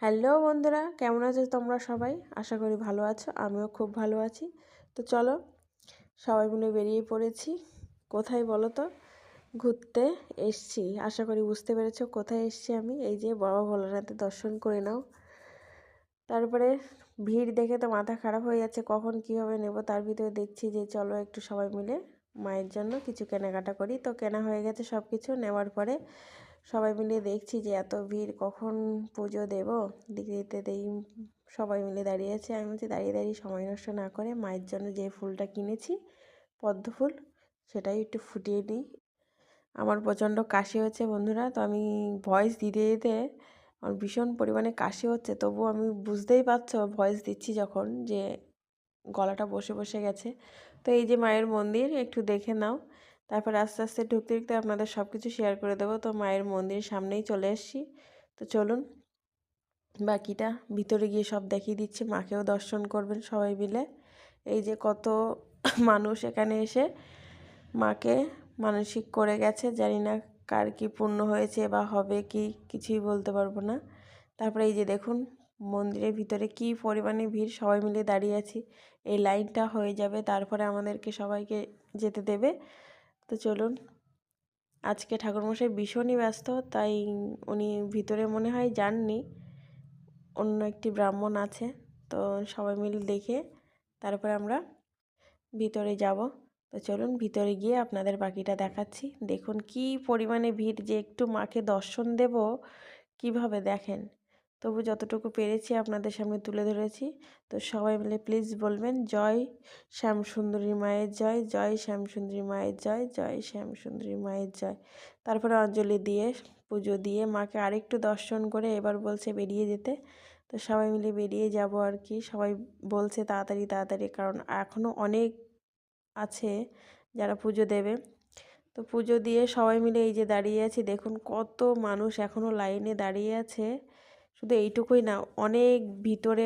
Hello বন্ধুরা, কেমন আছো তোমরা সবাই? আশা করি ভালো আছো, আমিও খুব ভালো আছি। তো চলো সবাই মিলে বেরিয়ে পড়েছি। কোথায় বলো তো? ঘুরতে এসছি। আশা করি বুঝতে পেরেছো কোথায় এসছি আমি। এই যে বাবা ভোলানাথের দর্শন করে নাও। তারপরে ভিড় দেখে তো মাথা খারাপ হয়ে যাচ্ছে, কখন কীভাবে নেব। তার ভিতরে দেখছি যে চলো একটু সবাই মিলে মায়ের জন্য কিছু কেনাকাটা করি। তো কেনা হয়ে গেছে সব কিছু। নেওয়ার পরে সবাই মিলে দেখছি যে এত ভিড়, কখন পুজো দেব। দিতে দিতে দেই সবাই মিলে দাঁড়িয়ে আছে। আমি বলছি দাঁড়িয়ে দাঁড়িয়ে সময় নষ্ট না করে মায়ের জন্য যে ফুলটা কিনেছি, পদ্ম ফুল, সেটাই একটু ফুটিয়ে নিই। আমার প্রচণ্ড কাশি হচ্ছে বন্ধুরা, তো আমি ভয়েস দিতে দিতে আমার ভীষণ পরিমাণে কাশি হচ্ছে। তবুও আমি বুঝতেই পারছো ভয়েস দিচ্ছি যখন যে গলাটা বসে বসে গেছে। তো এই যে মায়ের মন্দির, একটু দেখে নাও। তারপর আস্তে আস্তে ঢুকতে ঢুকতে আপনাদের সব কিছু শেয়ার করে দেবো। তো মায়ের মন্দিরের সামনেই চলে এসেছি। তো চলুন বাকিটা ভিতরে গিয়ে সব দেখিয়ে দিচ্ছি। মাকেও দর্শন করবেন সবাই মিলে। এই যে কত মানুষ এখানে এসে মাকে মানসিক করে গেছে। জানি না কার কি পূর্ণ হয়েছে বা হবে কি, কিছুই বলতে পারবো না। তারপরে এই যে দেখুন মন্দিরের ভিতরে কি পরিমাণে ভিড়, সবাই মিলে দাঁড়িয়ে আছি। এই লাইনটা হয়ে যাবে, তারপরে আমাদেরকে সবাইকে যেতে দেবে। তো চলুন। আজকে ঠাকুরমশাই ভীষণই ব্যস্ত, তাই উনি ভিতরে মনে হয় যাননি, অন্য একটি ব্রাহ্মণ আছে। তো সবাই মিলে দেখে তারপরে আমরা ভিতরে যাব। তো চলুন ভিতরে গিয়ে আপনাদের বাকিটা দেখাচ্ছি। দেখুন কি পরিমাণে ভিড়, যে একটু মাকে দর্শন দেব কিভাবে দেখেন। তবু যতটুকু পেরেছি আপনাদের সামনে তুলে ধরেছি। তো সবাই মিলে প্লিজ বলবেন জয় শ্যামসুন্দরী মায়ের জয়, জয় শ্যামসুন্দরী মায়ের জয়, জয় শ্যামসুন্দরী মায়ের জয়। তারপরে অঞ্জলি দিয়ে পুজো দিয়ে মাকে আরেকটু দর্শন করে এবার বলছে বেরিয়ে যেতে। তো সবাই মিলে বেরিয়ে যাব আর কি। সবাই বলছে তাড়াতাড়ি তাড়াতাড়ি, কারণ এখনও অনেক আছে যারা পুজো দেবে। তো পুজো দিয়ে সবাই মিলে এই যে দাঁড়িয়ে আছি, দেখুন কত মানুষ এখনও লাইনে দাঁড়িয়ে আছে। শুধু এইটুকুই না, অনেক ভিতরে